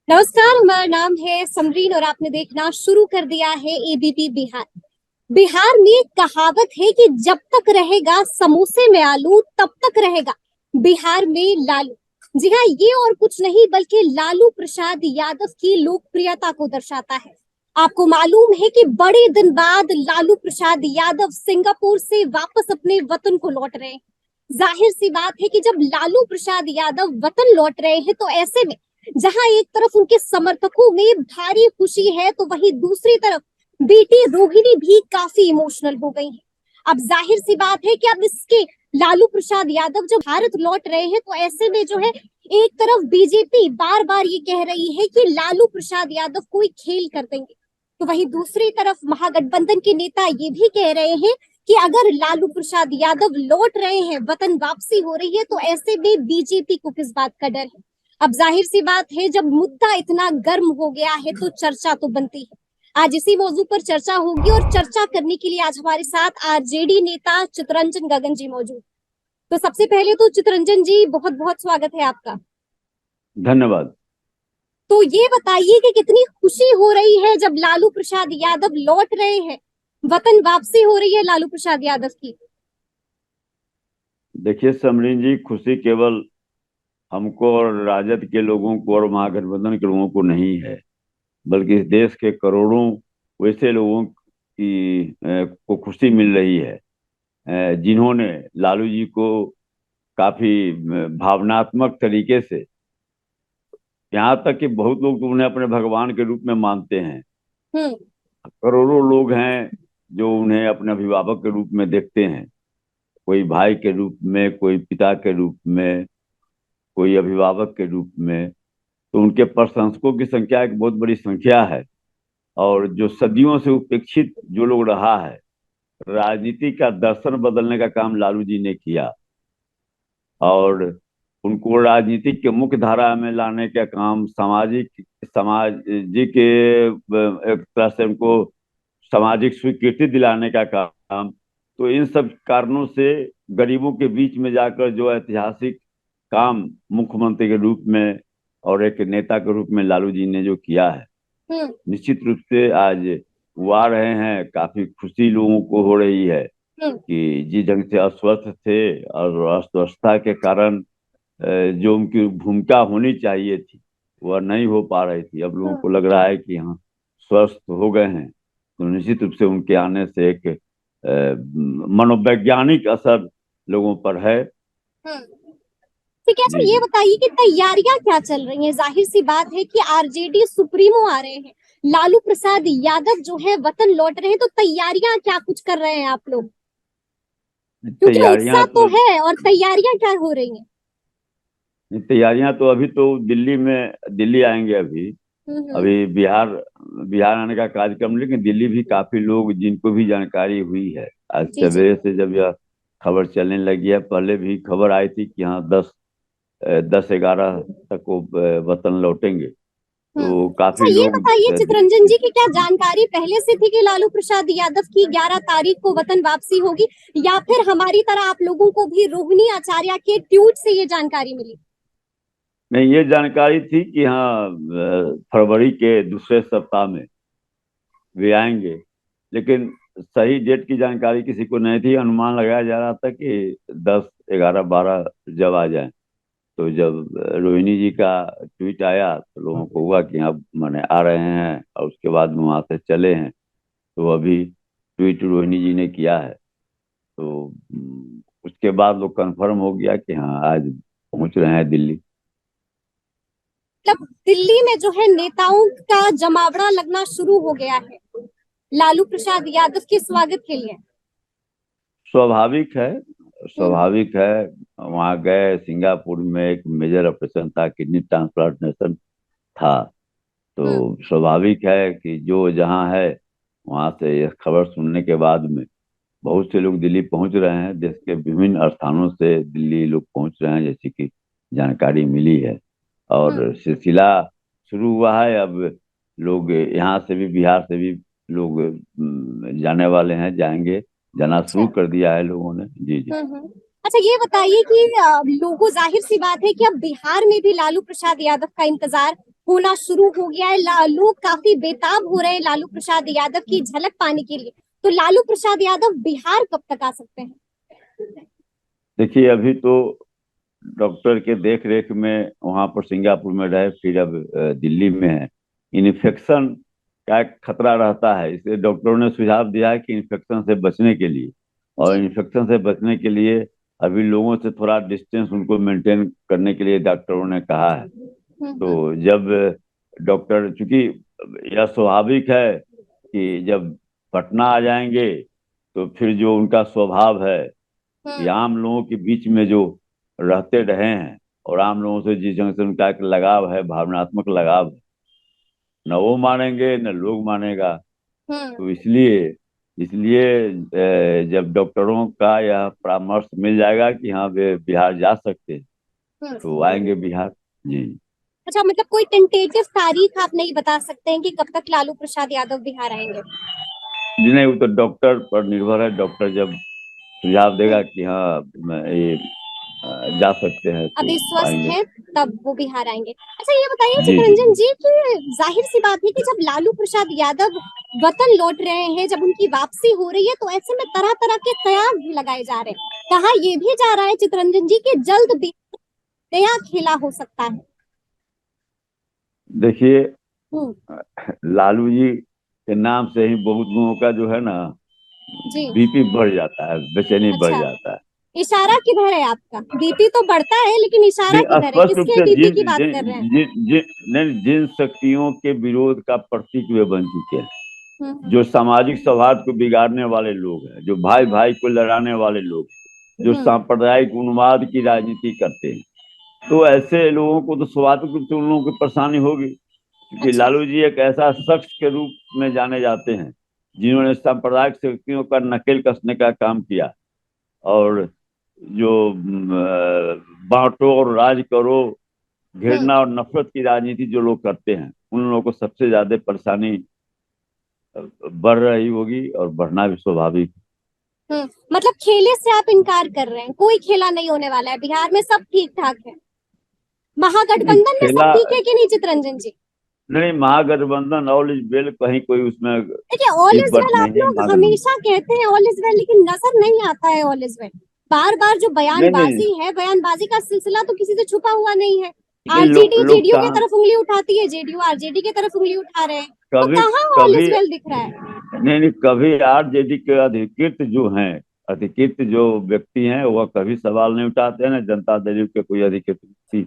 नमस्कार, हमारा नाम है समरीन और आपने देखना शुरू कर दिया है एबीपी बिहार। बिहार में एक कहावत है कि जब तक रहेगा समोसे में आलू तब तक रहेगा बिहार में लालू। जी हाँ, ये और कुछ नहीं बल्कि लालू प्रसाद यादव की लोकप्रियता को दर्शाता है। आपको मालूम है कि बड़े दिन बाद लालू प्रसाद यादव सिंगापुर से वापस अपने वतन को लौट रहे हैं। जाहिर सी बात है कि जब लालू प्रसाद यादव वतन लौट रहे हैं तो ऐसे में जहां एक तरफ उनके समर्थकों में भारी खुशी है तो वहीं दूसरी तरफ बेटी रोहिणी भी काफी इमोशनल हो गई है। अब जाहिर सी बात है कि अब इसके लालू प्रसाद यादव जब भारत लौट रहे हैं तो ऐसे में जो है एक तरफ बीजेपी बार बार ये कह रही है कि लालू प्रसाद यादव कोई खेल कर देंगे, तो वहीं दूसरी तरफ महागठबंधन के नेता ये भी कह रहे हैं कि अगर लालू प्रसाद यादव लौट रहे हैं, वतन वापसी हो रही है, तो ऐसे में बीजेपी को किस बात का डर है। अब जाहिर सी बात है जब मुद्दा इतना गर्म हो गया है तो चर्चा तो बनती है। आज इसी मौजू पर चर्चा होगी और चर्चा करने के लिए आज हमारे साथ आरजेडी नेता चितरंजन गगन जी मौजूद। तो सबसे पहले तो चितरंजन जी बहुत बहुत स्वागत है आपका। धन्यवाद। तो ये बताइए कि कितनी खुशी हो रही है जब लालू प्रसाद यादव लौट रहे हैं, वतन वापसी हो रही है लालू प्रसाद यादव की। देखिए समरीन जी, खुशी केवल हमको और राजद के लोगों को और महागठबंधन के लोगों को नहीं है, बल्कि इस देश के करोड़ों वैसे लोगों की को खुशी मिल रही है जिन्होंने लालू जी को काफी भावनात्मक तरीके से, यहाँ तक कि बहुत लोग तो उन्हें अपने भगवान के रूप में मानते हैं। हम्म। करोड़ों लोग हैं जो उन्हें अपने अभिभावक के रूप में देखते हैं, कोई भाई के रूप में, कोई पिता के रूप में, कोई अभिभावक के रूप में। तो उनके प्रशंसकों की संख्या एक बहुत बड़ी संख्या है। और जो सदियों से उपेक्षित जो लोग रहा है, राजनीति का दर्शन बदलने का काम लालू जी ने किया और उनको राजनीतिक के मुख्य धारा में लाने का काम, सामाजिक एक तरह से उनको सामाजिक स्वीकृति दिलाने का काम। तो इन सब कारणों से गरीबों के बीच में जाकर जो ऐतिहासिक काम मुख्यमंत्री के रूप में और एक नेता के रूप में लालू जी ने जो किया है, निश्चित रूप से आज वो आ रहे हैं। काफी खुशी लोगों को हो रही है कि जिस ढंग से अस्वस्थ थे और अस्वस्थता के कारण जो उनकी भूमिका होनी चाहिए थी वह नहीं हो पा रही थी, अब लोगों को लग रहा है कि हाँ स्वस्थ हो गए हैं। तो निश्चित रूप से उनके आने से एक मनोवैज्ञानिक असर लोगों पर है। ठीक है, अच्छा जी ये जी। बताइए कि तैयारियां क्या चल रही हैं। जाहिर सी बात है कि आरजेडी सुप्रीमो आ रहे हैं, लालू प्रसाद यादव जो है वतन लौट रहे हैं, तो तैयारियां क्या कुछ कर रहे हैं आप लोग, क्योंकि तैयारियां उत्साह तो तो है, और तैयारियां क्या हो रही हैं। तैयारियां तो अभी तो दिल्ली आएंगे। अभी हम्म। अभी बिहार बिहार आने का कार्यक्रम, लेकिन दिल्ली भी काफी लोग जिनको भी जानकारी हुई है आज जी जी। सवेरे से जब यह खबर चलने लगी है। पहले भी खबर आई थी कि हाँ 10-11 तक वो वतन लौटेंगे। तो अच्छा काफी ये लोग बताइए चितरंजन जी की क्या जानकारी पहले से थी कि लालू प्रसाद यादव की 11 तारीख को वतन वापसी होगी, या फिर हमारी तरह आप लोगों को भी रोहिणी आचार्य के ट्वीट से ये जानकारी मिली। नहीं, ये जानकारी थी कि हाँ फरवरी के दूसरे सप्ताह में वे आएंगे, लेकिन सही डेट की जानकारी किसी को नहीं थी। अनुमान लगाया जा रहा था कि 10, 11, 12 जब आ जाए। तो जब रोहिणी जी का ट्वीट आया तो लोगों को हुआ कि अब माने आ रहे हैं, और उसके बाद में वहां से चले हैं। तो अभी ट्वीट रोहिणी जी ने किया है, तो उसके बाद लोग कंफर्म हो गया कि हाँ आज पहुंच रहे हैं दिल्ली। मतलब दिल्ली में जो है नेताओं का जमावड़ा लगना शुरू हो गया है लालू प्रसाद यादव के स्वागत के लिए। स्वाभाविक है, हम्म। स्वाभाविक है। वहाँ गए, सिंगापुर में एक मेजर ऑपरेशन था, किडनी ट्रांसप्लांटेशन था। तो हम्म। स्वाभाविक है कि जो जहाँ है वहाँ से यह खबर सुनने के बाद में बहुत से लोग दिल्ली पहुंच रहे हैं। देश के विभिन्न स्थानों से दिल्ली लोग पहुंच रहे हैं, जैसे कि जानकारी मिली है। हम्म। और सिलसिला शुरू हुआ है। अब लोग यहाँ से भी, बिहार से भी लोग जाने वाले हैं, जाएंगे, जाना अच्छा। शुरू कर दिया है लोगों ने। जी जी। अच्छा ये बताइए कि लोगों, जाहिर सी बात है कि अब बिहार में भी लालू प्रसाद यादव का इंतजार होना शुरू हो गया है। लोग काफी बेताब हो रहे हैं लालू प्रसाद यादव की झलक पाने के लिए। तो लालू प्रसाद यादव बिहार कब तक आ सकते हैं? देखिए, अभी तो डॉक्टर के देख रेख में वहां पर सिंगापुर में रहे, फिर अब दिल्ली में है। इन्फेक्शन का एक खतरा रहता है, इसलिए डॉक्टरों ने सुझाव दिया है कि इन्फेक्शन से बचने के लिए, और जी। इन्फेक्शन से बचने के लिए अभी लोगों से थोड़ा डिस्टेंस उनको मेंटेन करने के लिए डॉक्टरों ने कहा है। हम्म। तो जब डॉक्टर, चूंकि यह स्वाभाविक है कि जब पटना आ जाएंगे तो फिर जो उनका स्वभाव है कि हम्म। आम लोगों के बीच में जो रहते रहे हैं और आम लोगों से जिस ढंग से उनका एक लगाव है, भावनात्मक लगाव है, न वो मानेंगे न लोग मानेगा। हम्म। तो इसलिए इसलिए जब डॉक्टरों का यह परामर्श मिल जाएगा कि हाँ वे बिहार जा सकते हैं, हम्म। तो आएंगे बिहार। जी। अच्छा, मतलब कोई टेंटेटिव तारीख आप नहीं बता सकते हैं कि कब तक लालू प्रसाद यादव बिहार आएंगे? जी नहीं, वो तो डॉक्टर पर निर्भर है। डॉक्टर जब सुझाव देगा कि हाँ ये जा सकते हैं तो अभी स्वस्थ आएंगे। हैं तब वो बिहार आएंगे। अच्छा, ये बताइए जी जी चितरंजन जी। जी कि जाहिर सी बात है कि जब लालू प्रसाद यादव वतन लौट रहे हैं, जब उनकी वापसी हो रही है, तो ऐसे में तरह तरह के कयास भी लगाए जा रहे हैं। कहा यह भी जा रहा है चितरंजन जी कि जल्द भी नया खेला हो सकता है। देखिए, हम्म। लालू जी के नाम से ही बहुत लोगों का जो है ना जी। बीपी बढ़ जाता है, बेचैनी बढ़ अच्छा, जाता है। इशारा किधर है आपका? बीपी तो बढ़ता है, लेकिन इशारा नहीं, किधर है? स्पष्ट रूप किसके से बीपी जिन की बात जिन कर रहे हैं? जिन जिन नहीं, जिन शक्तियों के विरोध का प्रतीक वे बन चुके हैं, हम्म। जो सामाजिक सौहार्द को बिगाड़ने वाले लोग हैं, जो भाई भाई को लड़ाने वाले लोग, जो हम्म। सांप्रदायिक उन्माद की राजनीति करते हैं, तो ऐसे लोगों को तो स्वाभाविक रूप से उन लोगों की परेशानी होगी। क्योंकि अच्छा। लालू जी एक ऐसा शख्स के रूप में जाने जाते हैं जिन्होंने सांप्रदायिक शक्तियों का नकेल कसने का काम किया, और जो बांटो और राज करो, हम्म। घृणा और नफरत की राजनीति जो लोग करते हैं, उन लोगों को सबसे ज्यादा परेशानी बढ़ रही होगी, और बढ़ना भी स्वाभाविक है। मतलब खेले से आप इनकार कर रहे हैं? कोई खेला नहीं होने वाला है बिहार में, सब ठीक ठाक है? नहीं महागठबंधन में सब खेला, ठीक है कि नहीं चितरंजन जी? नहीं महागठबंधन ऑल इज वेल, कहीं कोई उसमें देखिए, ऑल इस इज बात वेल आप नहीं है लोग महागठबंधन। हमेशा कहते हैं ऑल इज वेल, लेकिन नजर नहीं आता है ऑल इज वेल। बार बार जो नहीं नहीं बयानबाजी है, बयानबाजी का सिलसिला तो किसी से छुपा हुआ नहीं है। नहीं, आरजेडी लोग जेडीयू की कहाँ तरफ उंगली उठाती है, जेडीयू आरजेडी की तरफ उंगली उठा रहे हैं। तो कभी कहाँ ऑल इज कभी वेल दिख रहा है? नहीं नहीं, कभी आरजेडी के अधिकृत जो हैं, अधिकृत जो व्यक्ति हैं, वह कभी सवाल नहीं उठाते हैं ना जनता दल के कोई अधिकृत व्यक्ति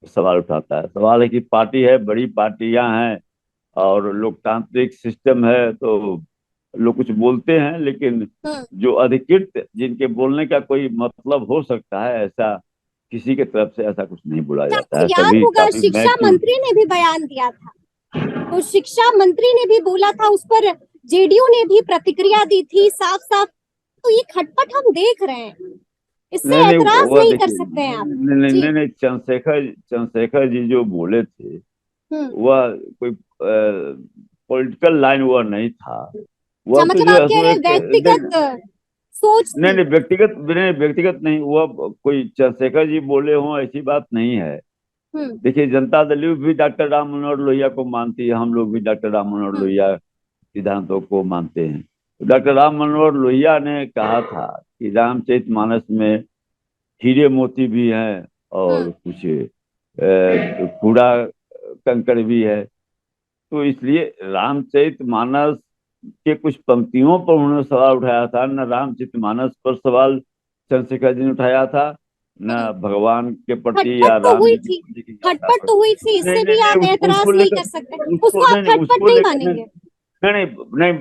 सवाल उठाता है। सवाल है कि पार्टी है, बड़ी पार्टियां हैं और लोकतांत्रिक सिस्टम है, तो लोग कुछ बोलते हैं, लेकिन हम्म। जो अधिकृत जिनके बोलने का कोई मतलब हो सकता है, ऐसा किसी के तरफ से ऐसा कुछ नहीं बोला तो जाता आपको है। याद सभी होगा काफी शिक्षा मैच्योर। मंत्री ने भी बयान दिया था, तो शिक्षा मंत्री ने भी बोला था, उस पर जेडीयू ने भी प्रतिक्रिया दी थी साफ साफ। तो ये खटपट हम देख रहे हैं, इससे नहीं नहीं, ऐतराज वह नहीं कर देखिए, सकते हैं आप? नहीं नहीं जी। नहीं नहीं, चंद्रशेखर चंद्रशेखर जी जो बोले थे, हम्म। वह कोई पॉलिटिकल लाइन वह नहीं था। अच्छा, वह तो मतलब जो आप है कह सो रहे हैं एक व्यक्तिगत सोच नहीं थी? नहीं, व्यक्तिगत नहीं, वह कोई चंद्रशेखर जी बोले हों ऐसी बात नहीं है। हम्म। देखिए, जनता दल यू भी डॉक्टर राम मनोहर लोहिया को मानती है, हम लोग भी डॉक्टर राम मनोहर हम्म। लोहिया सिद्धांतों को मानते हैं। तो डॉक्टर राम मनोहर लोहिया ने कहा था कि रामचरितमानस में हीरे मोती भी हैं और हम्म। कुछ कूड़ा कंकड़ भी है। तो इसलिए रामचरितमानस के कुछ पंक्तियों पर उन्होंने सवाल उठाया था, न रामचरितमानस पर सवाल चंद्रशेखर जी ने उठाया था, न हम्म। भगवान के प्रति खटपट या तो राम हुई जी की थी, पूजा की यात्रा खटपट पर। तो हुई थी, नहीं इससे नहीं भी आप नहीं, उसको ऐतराज नहीं लेकर कर सकते? उसको उसको आप नहीं नहीं, खटपट उसको नहीं लेकर नहीं मानेंगे? नहीं नहीं नहीं,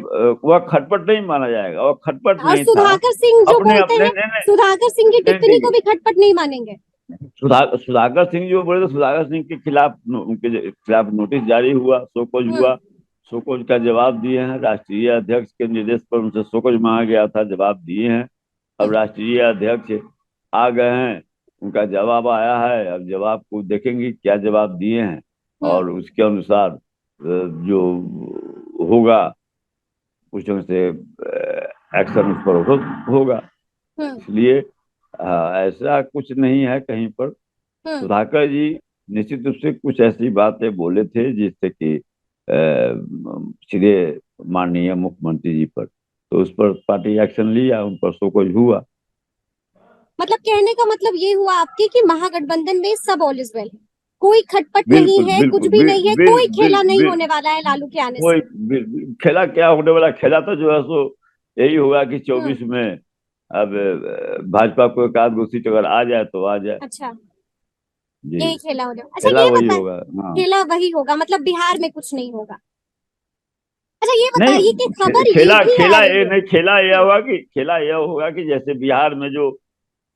वह खटपट नहीं माना जाएगा, वह खटपट और नहीं था। सुधाकर सिंह जो अपने बोलते अपने हैं, नहीं नहीं सुधाकर सिंह की नहीं टिप्पणी को नहीं, भी खटपट नहीं मानेंगे? सुधाकर सिंह जो बोले, तो सुधाकर सिंह के खिलाफ उनके खिलाफ नोटिस जारी हुआ, शोकॉज हम्म। हुआ। शोकॉज का जवाब दिए हैं, राष्ट्रीय अध्यक्ष के निर्देश पर उनसे शोकॉज मांगा गया था, जवाब दिए हैं। अब हम्म। राष्ट्रीय अध्यक्ष आ गए हैं, उनका जवाब आया है, अब जवाब को देखेंगे क्या जवाब दिए हैं, हम्म। और उसके अनुसार जो होगा उस ढंग से एक्शन उस पर होगा। हम्म। इसलिए ऐसा कुछ नहीं है कहीं पर। हम्म। सुधाकर जी निश्चित रूप से कुछ ऐसी बातें बोले थे जिससे कि सीधे माननीय मुख्यमंत्री जी पर, तो उस पर पार्टी एक्शन लिया, उन पर शोकज हुआ। मतलब कहने का मतलब ये हुआ आपके कि महागठबंधन में सब ऑल इज वेल, कोई खटपट नहीं बिल्कुल है, कुछ बिल्कुल भी बिल, नहीं है, बिल, कोई बिल, खेला नहीं बिल, होने वाला है लालू के आने से। कोई खेला क्या होने वाला, खेला तो जो है सो यही होगा कि हम्म। 24 में अब भाजपा को एक आध गो सीट अगर आ जाए तो आ जाए। अच्छा, जी, यही खेला होगा। अच्छा खेला ये वही बताए, होगा। हाँ, खेला वही होगा, मतलब बिहार में कुछ नहीं होगा। अच्छा ये बताइए कि नहीं खबर ये खेला भी आ खेला रही ये है। नहीं, खेला यह होगा कि जैसे बिहार में जो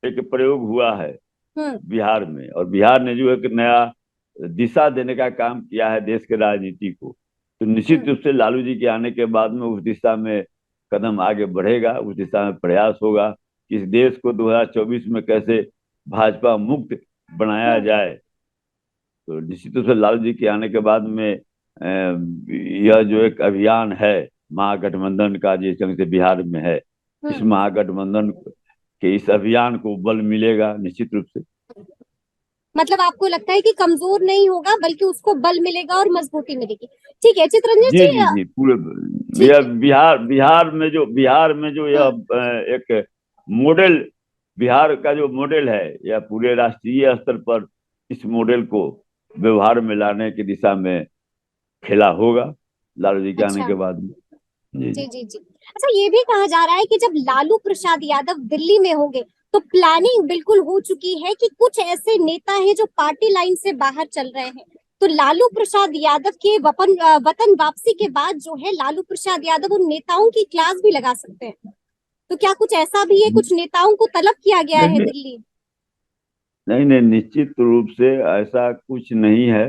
एक प्रयोग हुआ है हम्म। बिहार में, और बिहार ने जो एक नया दिशा देने का काम किया है देश के राजनीति को, तो निश्चित हम्म। रूप से लालू जी के आने के बाद में उस दिशा में कदम आगे बढ़ेगा, उस दिशा में प्रयास होगा कि इस देश को 2024 में कैसे भाजपा मुक्त बनाया हम्म। जाए। तो निश्चित रूप से लालू जी के आने के बाद में यह जो एक अभियान है महागठबंधन का, जिस ढंग से बिहार में है, इस हम्म। महागठबंधन के इस अभियान को बल मिलेगा निश्चित रूप से। मतलब आपको लगता है कि कमजोर नहीं होगा बल्कि उसको बल मिलेगा और मजबूती मिलेगी। ठीक है चित्रंजन जी जी। जी जी, पूरे ठीक यह है। बिहार में जो यह हम्म। एक मॉडल, बिहार का जो मॉडल है, यह पूरे राष्ट्रीय स्तर पर इस मॉडल को व्यवहार में लाने की दिशा में खेला होगा लालू जी के आने अच्छा। के बाद में। जी जी जी। जी जी। अच्छा ये भी कहा जा रहा है कि जब लालू प्रसाद यादव दिल्ली में होंगे तो प्लानिंग बिल्कुल हो चुकी है कि कुछ ऐसे नेता हैं जो पार्टी लाइन से बाहर चल रहे हैं, तो लालू प्रसाद यादव के वतन वापसी के बाद जो है लालू प्रसाद यादव उन नेताओं की क्लास भी लगा सकते हैं। तो क्या कुछ ऐसा भी है, कुछ नेताओं को तलब किया गया है नहीं दिल्ली? नहीं नहीं, निश्चित रूप से ऐसा कुछ नहीं है।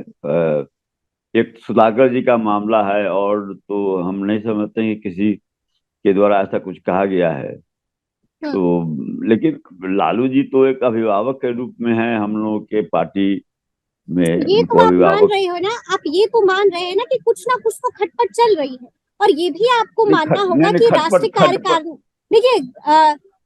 एक सुधाकर जी का मामला है, और तो हम नहीं समझते कि किसी के द्वारा ऐसा कुछ कहा गया है। तो हम्म। लेकिन लालू जी तो एक अभिभावक के रूप में है हम लोगों के पार्टी में, ये तो उनको आप मान अभिभावक। रहे हो ना, आप ये तो मान रहे हैं ना कि कुछ ना कुछ तो खटपट चल रही है। और ये भी आपको मानना होगा नहीं कि खटपट राष्ट्रीय खटपट। कार्यकारिणी, देखिए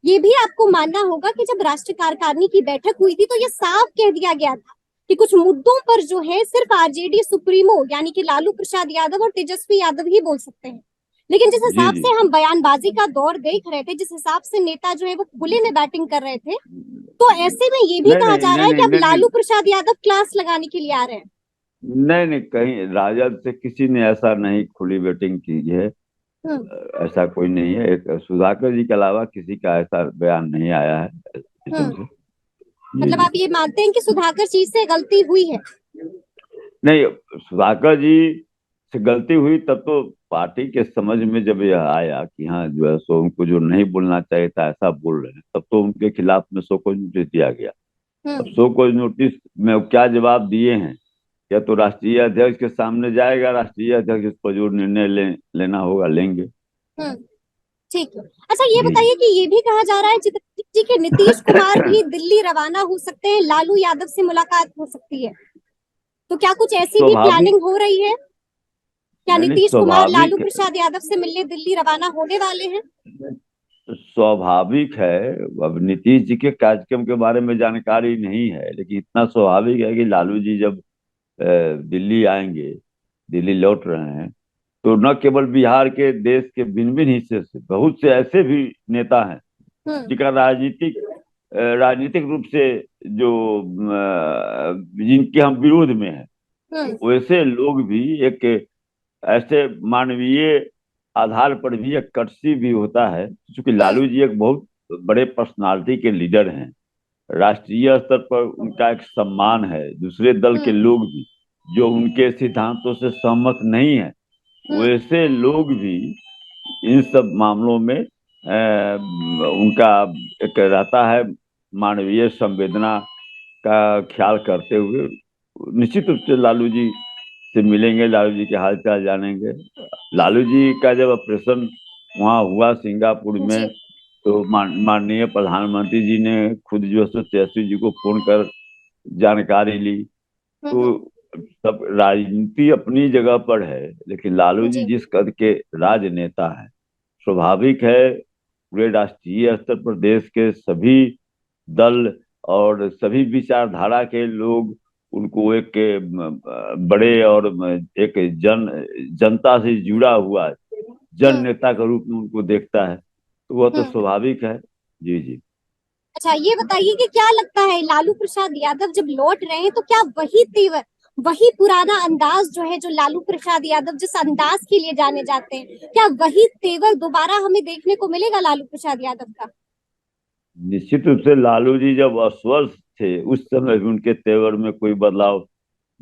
ये भी आपको मानना होगा कि जब राष्ट्रीय कार्यकारिणी की बैठक हुई थी तो ये साफ कह दिया गया था कि कुछ मुद्दों पर जो है सिर्फ आरजेडी सुप्रीमो यानी कि लालू प्रसाद यादव और तेजस्वी यादव ही बोल सकते हैं। लेकिन जिस जी हिसाब जी। से हम बयानबाजी का दौर देख रहे थे, जिस हिसाब से नेता जो है वो खुले में बैटिंग कर रहे थे, तो ऐसे में ये भी नहीं कहा नहीं जा रहा नहीं है कि नहीं अब नहीं नहीं लालू प्रसाद यादव क्लास लगाने के लिए आ रहे हैं। नहीं नहीं, कहीं राजद से किसी ने ऐसा नहीं खुली बैटिंग की है। हम्म। ऐसा कोई नहीं है, एक सुधाकर जी के अलावा किसी का ऐसा बयान नहीं आया है इस ढंग हम्म। से। जी मतलब जी। आप ये मानते हैं कि सुधाकर जी से गलती हुई है? नहीं, सुधाकर जी से गलती हुई तब तो पार्टी के समझ में जब यह आया कि हाँ जो है सो उनको जो नहीं बोलना चाहिए था ऐसा बोल रहे हैं, तब तो उनके खिलाफ में शो कॉज नोटिस दिया गया। अब हम्म। शो कॉज नोटिस में वो क्या जवाब दिए हैं, या तो राष्ट्रीय अध्यक्ष के सामने जाएगा, राष्ट्रीय अध्यक्ष इस पर जो निर्णय लेना होगा लेंगे। हम्म। ठीक है। अच्छा ये जी बताइए कि ये भी कहा जा रहा है चित्रंजीत जी के नीतीश कुमार भी दिल्ली रवाना हो सकते हैं, लालू यादव से मुलाकात हो सकती है, तो क्या कुछ ऐसी भी स्वाभाविक। प्लानिंग हो रही है? क्या नहीं नहीं, नीतीश कुमार लालू स्वाभाविक प्रसाद यादव से मिलने दिल्ली रवाना होने वाले हैं? स्वाभाविक है। अब नीतीश जी के कार्यक्रम के बारे में जानकारी नहीं है, लेकिन इतना स्वाभाविक है कि लालू जी जब दिल्ली आएंगे, दिल्ली लौट रहे हैं, तो न केवल बिहार के, देश के भिन्न भिन्न हिस्से से बहुत से ऐसे भी नेता हैं हम्म। जिनका राजनीतिक रूप से जो जिनके हम विरोध में हैं, हम्म। वैसे लोग भी एक ऐसे मानवीय आधार पर भी एक कर्टसी भी होता है, क्योंकि हम्म। लालू जी एक बहुत बड़े पर्सनालिटी के लीडर हैं। राष्ट्रीय स्तर पर उनका एक सम्मान है, दूसरे दल के हम्म। लोग भी जो उनके सिद्धांतों से सहमत नहीं है, हम्म। वैसे लोग भी इन सब मामलों में उनका एक रहता है मानवीय संवेदना का ख्याल करते हुए निश्चित रूप से लालू जी से मिलेंगे, लालू जी के हालचाल जानेंगे। लालू जी का जब ऑपरेशन वहाँ हुआ सिंगापुर में, जी। तो माननीय प्रधानमंत्री जी ने खुद जो है सो तेजस्वी जी को फोन कर जानकारी ली। तो हम्म। सब राजनीति अपनी जगह पर है, लेकिन लालू जी जी। जिस कद के राजनेता हैं, स्वाभाविक है पूरे राष्ट्रीय स्तर पर देश के सभी दल और सभी विचारधारा के लोग उनको एक बड़े और एक जनता से जुड़ा हुआ जन नेता के रूप में उनको देखता है, तो वह तो स्वाभाविक है। जी जी। अच्छा, ये बताइए कि क्या लगता है लालू प्रसाद यादव जब लौट रहे हैं तो क्या वही तेवर, वही पुराना अंदाज जो है, जो लालू प्रसाद यादव जिस अंदाज के लिए जाने जाते हैं, क्या वही तेवर दोबारा हमें देखने को मिलेगा लालू प्रसाद यादव का? निश्चित रूप से लालू जी जब अस्वस्थ थे उस समय भी उनके तेवर में कोई बदलाव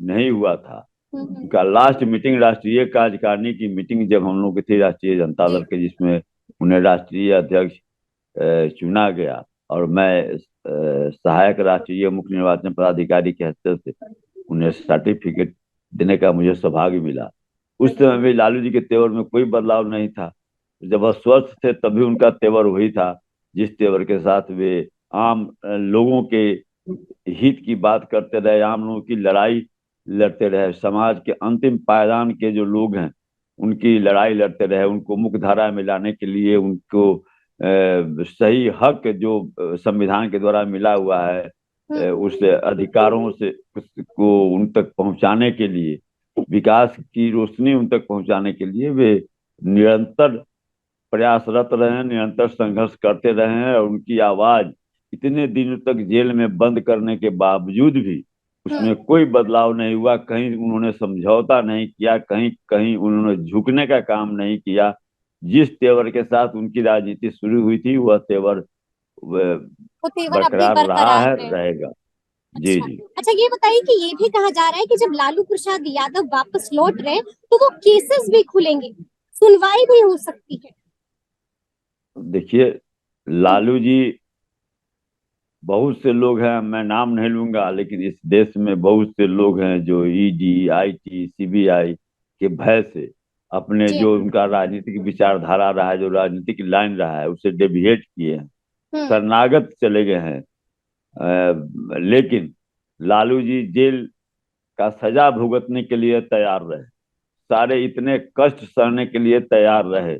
नहीं हुआ था। उनका लास्ट मीटिंग राष्ट्रीय कार्यकारिणी की मीटिंग जब हम लोग की थी, राष्ट्रीय जनता दल के, जिसमें उन्हें राष्ट्रीय अध्यक्ष चुना गया और मैं सहायक राष्ट्रीय मुख्य निर्वाचन पदाधिकारी के हैसियत से उन्हें सर्टिफिकेट देने का मुझे सौभाग्य मिला। उस समय भी लालू जी के तेवर में कोई बदलाव नहीं था। जब वह स्वस्थ थे तभी उनका तेवर वही था, जिस तेवर के साथ वे आम लोगों के हित की बात करते रहे, आम लोगों की लड़ाई लड़ते रहे, समाज के अंतिम पायदान के जो लोग हैं उनकी लड़ाई लड़ते रहे, उनको मुख्य धारा में लाने के लिए, उनको सही हक जो संविधान के द्वारा मिला हुआ है उस अधिकारों से को उन तक पहुंचाने के लिए, विकास की रोशनी उन तक पहुंचाने के लिए वे निरंतर प्रयासरत रहे हैं, निरंतर संघर्ष करते रहे हैं। और उनकी आवाज इतने दिनों तक जेल में बंद करने के बावजूद भी उसमें कोई बदलाव नहीं हुआ। कहीं उन्होंने समझौता नहीं किया, कहीं कहीं उन्होंने झुकने का काम नहीं किया। जिस तेवर के साथ उनकी राजनीति शुरू हुई थी वह तेवर वो तेवर अब भी बरकरार रहा बरकरार है, है। रहेगा। जी अच्छा। जी। अच्छा, ये बताइए कि ये भी कहा जा रहा है कि जब लालू प्रसाद यादव वापस लौट रहे हैं तो वो केसेस भी खुलेंगे, सुनवाई भी हो सकती है। देखिए, लालू जी, बहुत से लोग हैं, मैं नाम नहीं लूंगा, लेकिन इस देश में बहुत से लोग हैं जो ईडी, आईटी, सीबीआई के भय से अपने जी जो उनका राजनीतिक विचारधारा रहा है, जो राजनीतिक लाइन रहा है, उसे डेविएट किए हैं, शरणागत चले गए हैं। लेकिन लालू जी जेल का सजा भुगतने के लिए तैयार रहे, सारे इतने कष्ट सहने के लिए तैयार रहे,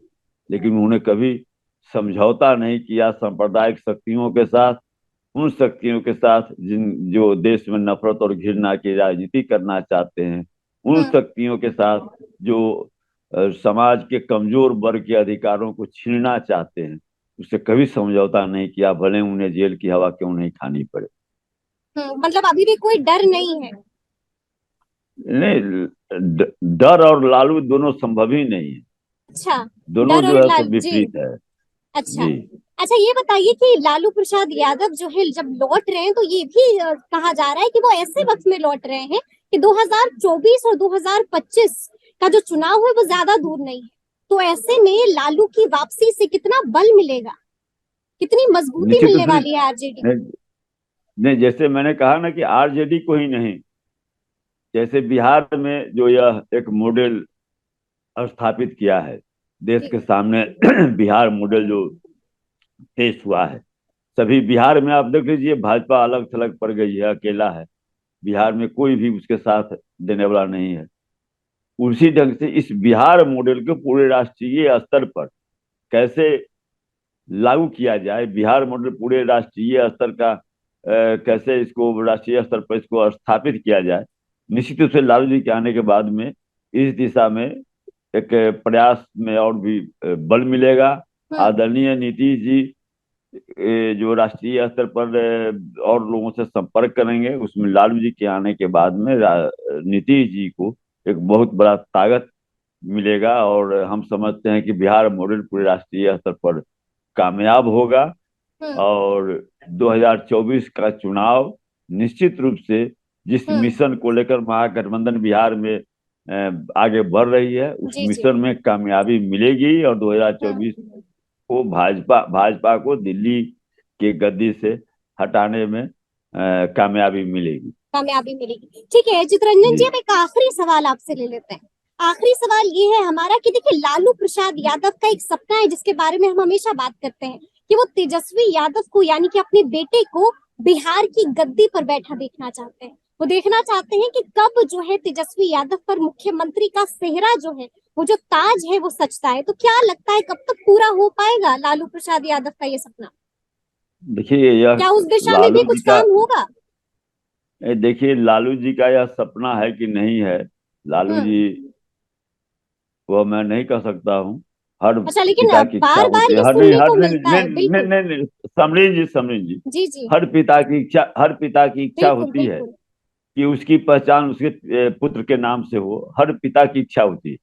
लेकिन उन्होंने कभी समझौता नहीं किया सांप्रदायिक शक्तियों के साथ, उन शक्तियों के साथ जिन जो देश में नफरत और घृणा की राजनीति करना चाहते हैं, उन शक्तियों के साथ जो समाज के कमजोर वर्ग के अधिकारों को छीनना चाहते हैं, उससे कभी समझौता नहीं किया, भले उन्हें जेल की हवा क्यों नहीं खानी पड़े। मतलब अभी भी कोई डर नहीं है। नहीं, डर और लालू दोनों संभव ही नहीं है, अच्छा, दोनों डर जो और है लाल सब जी। विपरीत है। अच्छा। जी। अच्छा, ये बताइए कि लालू प्रसाद यादव जो है जब लौट रहे हैं तो ये भी कहा जा रहा है कि वो ऐसे वक्त में लौट रहे हैं कि 2024 और 2025 का जो चुनाव है वो ज्यादा दूर नहीं है। तो ऐसे में लालू की वापसी से कितना बल मिलेगा, कितनी मजबूती निश्चित रूप मिलने से वाली है आरजेडी को? नहीं, नहीं, जैसे मैंने कहा ना कि आरजेडी को ही नहीं, जैसे बिहार में जो यह एक मॉडल स्थापित किया है देश जी। के सामने, बिहार मॉडल जो पेश हुआ है, सभी बिहार में आप देख लीजिए, भाजपा अलग थलग पड़ गई है, अकेला है बिहार में, कोई भी उसके साथ देने वाला नहीं है। उसी ढंग से इस बिहार मॉडल को पूरे राष्ट्रीय स्तर पर कैसे लागू किया जाए, बिहार मॉडल पूरे राष्ट्रीय स्तर का कैसे इसको राष्ट्रीय स्तर पर इसको स्थापित किया जाए, निश्चित रूप से लालू जी के आने के बाद में इस दिशा में एक प्रयास में और भी बल मिलेगा। आदरणीय नीतीश जी जो राष्ट्रीय स्तर पर और लोगों से संपर्क करेंगे, उसमें लालू जी के आने के बाद में नीतीश जी को एक बहुत बड़ा ताकत मिलेगा, और हम समझते हैं कि बिहार मॉडल पूरे राष्ट्रीय स्तर पर कामयाब होगा। और 2024 का चुनाव निश्चित रूप से जिस मिशन को लेकर महागठबंधन बिहार में आगे बढ़ रही है, उस जी जी। मिशन में कामयाबी मिलेगी, और 2024 को भाजपा भाजपा को दिल्ली के गद्दी से हटाने में कामयाबी मिलेगी। कामयाबी मिलेगी। ठीक है चितरंजन जी, जी। अब एक आखिरी सवाल आपसे ले लेते हैं। आखिरी सवाल ये है हमारा कि देखिए, लालू प्रसाद यादव का एक सपना है जिसके बारे में हम हमेशा बात करते हैं कि वो तेजस्वी यादव को, यानी कि अपने बेटे को, बिहार की गद्दी पर बैठा देखना चाहते हैं। वो देखना चाहते हैं कि कब जो है तेजस्वी यादव पर मुख्यमंत्री का सेहरा जो है, वो जो ताज है वो सजता है। तो क्या लगता है कब तक पूरा हो पाएगा लालू प्रसाद यादव का ये सपना? देखिए, यह क्या उस दिशा में भी लालू जी कुछ का काम होगा? देखिए, लालू जी का यह सपना है कि नहीं है, लालू हम्म। जी, वो मैं नहीं कह सकता हूँ। हर अच्छा, लेकिन पिता की इच्छा बार बार होती है, ये हर नहीं, सुनने हर को नहीं मिलता नहीं है। नहीं बिल्कुल। नहीं नहीं, समरीन जी, समरीन जी, जी जी। हर पिता की इच्छा बिल्कुल होती है बिल्कुल। कि उसकी पहचान उसके पुत्र के नाम से हो। हर पिता की इच्छा होती है।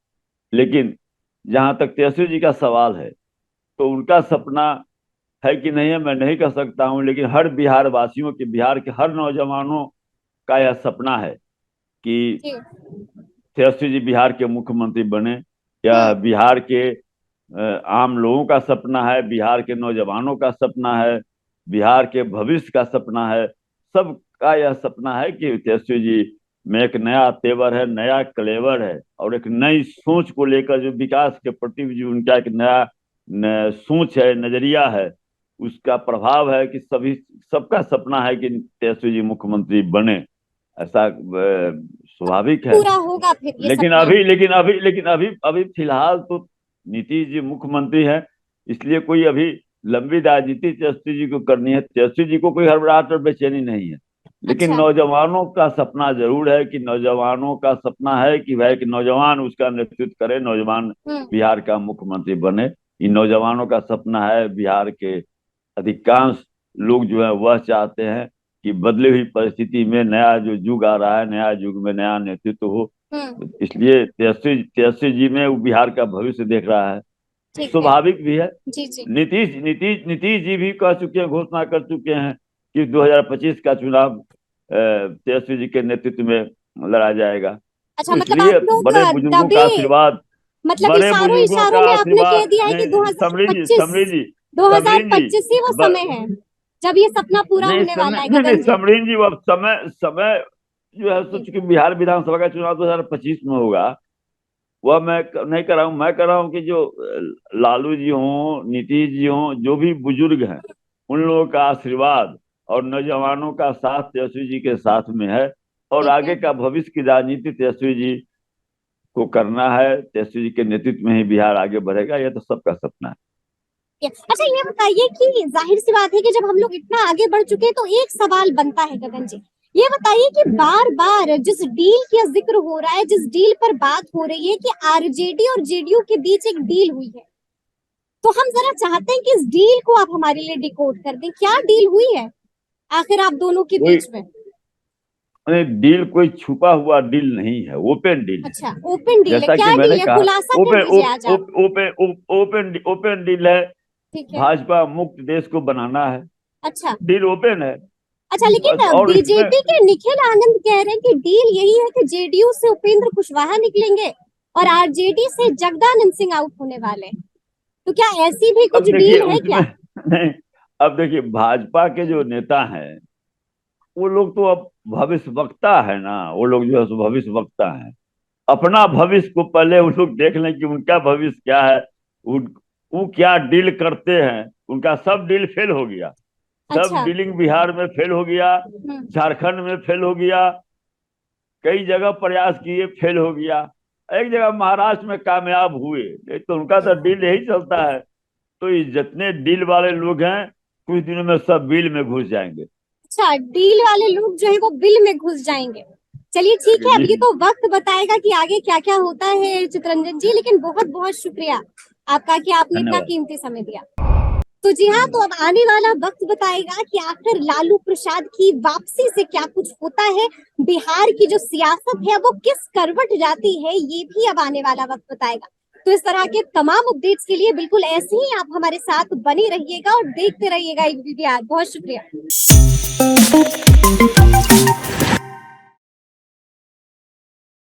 लेकिन जहां तक तेजस्वी जी का सवाल है, तो उनका सपना है कि नहीं है, मैं नहीं कह सकता हूं। लेकिन हर बिहार वासियों के, बिहार के हर नौजवानों का यह सपना है कि जी। तेजस्वी जी बिहार के मुख्यमंत्री बने। यह हम्म। बिहार के आम लोगों का सपना है, बिहार के नौजवानों का सपना है, बिहार के भविष्य का सपना है। सबका यह सपना है कि तेजस्वी जी में एक नया तेवर है, नया कलेवर है, और एक नई सोच को लेकर जो विकास के प्रति जो उनका एक नया सोच है, नजरिया है, उसका प्रभाव है कि सभी, सबका सपना है कि तेजस्वी जी मुख्यमंत्री बने। ऐसा स्वाभाविक है। पूरा होगा फिर ये लेकिन सपना। अभी लेकिन अभी लेकिन अभी अभी फिलहाल तो नीतीश जी मुख्यमंत्री हैं। इसलिए कोई अभी लंबी राजनीति तेजस्वी जी को करनी है। तेजस्वी जी को कोई हड़बड़ाहट और बेचैनी नहीं है। लेकिन अच्छा। नौजवानों का सपना जरूर है कि नौजवानों का सपना है कि वह एक नौजवान उसका नेतृत्व करे, नौजवान हम्म। बिहार का मुख्यमंत्री बने। इन नौजवानों का सपना है। बिहार के अधिकांश लोग जो है वह चाहते हैं कि बदली हुई परिस्थिति में नया जो युग आ रहा है, नया युग में नया नेतृत्व हो। हम्म। इसलिए तेजस्वी तेजस्वी जी में वो बिहार का भविष्य देख रहा है। ठीक है। स्वाभाविक भी है। जी जी। नीतीश जी भी कह चुके हैं, घोषणा कर चुके हैं कि 2025 का चुनाव तेजस्वी जी के नेतृत्व में लड़ा जाएगा। अच्छा, तो मतलब आप इसलिए लोग बड़े बुजुर्गों दबे, का आशीर्वाद, मतलब बड़े इशारों बुजुर्गों इशारों का में आपने कह आशीर्वाद, दिया है कि नहीं, समरीन जी, 2025, समरीन जी, समरीन जी, 2025 ही वो समय है जब ये सपना पूरा नहीं होने वाला समय, है, नहीं गगन जी। समरीन जी, अब समय समय जो है, सोच जी। कि बिहार विधानसभा का चुनाव 2025 में होगा। वह मैं नहीं कर रहा हूँ। मैं कर रहा हूँ कि जो लालू जी हों, नीतीश जी हों, जो भी बुजुर्ग हैं, उन लोगों का आशीर्वाद और नौजवानों का साथ तेजस्वी जी के साथ में है। और ठीक है। आगे का भविष्य की राजनीति तेजस्वी जी को करना है। तेजस्वी जी के नेतृत्व में ही बिहार आगे बढ़ेगा, यह तो सबका सपना है। अच्छा, ये बताइए कि जाहिर सी बात है कि जब हम लोग इतना आगे बढ़ चुके हैं तो एक सवाल बनता है गगन जी, ये बताइए कि बार बार जिस डील का जिक्र हो रहा है, जिस डील पर बात हो रही है कि आरजेडी और जेडीयू के बीच एक डील हुई है, तो हम जरा चाहते हैं कि इस डील को आप हमारे लिए डिकोड कर दें। क्या डील हुई है आखिर आप दोनों के कोई बीच में? डील, कोई छुपा हुआ डील नहीं है, ओपन डील है। अच्छा, ओपन डील है। जैसा कि क्या मैंने डील है, कहा, खुलासा कर ओपन दीजिए आज आप। ओपन डील है। ठीक है। भाजपा मुक्त देश को बनाना है। अच्छा। डील ओपन है। अच्छा, लेकिन बस, और इसमें बीजेपी के निखिल आनंद कह रहे हैं कि डील यही है कि जेडीयू से उपेंद्र कुशवाहा निकलेंगे और आरजेडी से जगदानंद सिंह आउट होने वाले हैं। तो क्या ऐसी भी अब कुछ देखिए डील है उसमें क्या? नहीं, अब देखिए भाजपा के जो नेता हैं, वो लोग तो अब भविष्य वक्ता है ना। वो लोग जो है सो भविष्य वक्ता है। अपना भविष्य को पहले वो लोग देख लें कि उनका भविष्य क्या है। उन वो क्या डील करते हैं। उनका सब डील फेल हो गया। सब अच्छा। डीलिंग बिहार में फेल हो गया, हम्म। झारखंड में फेल हो गया, कई जगह प्रयास किए, फेल हो गया। एक जगह महाराष्ट्र में कामयाब हुए। नहीं तो उनका तो डील यही चलता है। तो ये जितने डील वाले लोग हैं, कुछ दिनों में सब बिल में घुस जाएंगे। अच्छा, डील वाले लोग जो है वो बिल में घुस जाएंगे। चलिए ठीक है, अब ये जी, तो वक्त बताएगा कि आगे क्या क्या होता है चितरंजन जी, लेकिन बहुत बहुत शुक्रिया आपका कि आपने इतना धन्यवाद, कीमती समय दिया। तो जी हाँ, तो धन्यवाद। अब आने वाला वक्त बताएगा कि आखिर लालू प्रसाद की वापसी से क्या कुछ होता है, बिहार की जो सियासत है वो किस करवट जाती है, ये भी अब आने वाला वक्त बताएगा। तो इस तरह के तमाम अपडेट्स के लिए बिल्कुल ऐसे ही आप हमारे साथ बने रहिएगा और देखते रहिएगा एबीपी बिहार। बहुत शुक्रिया।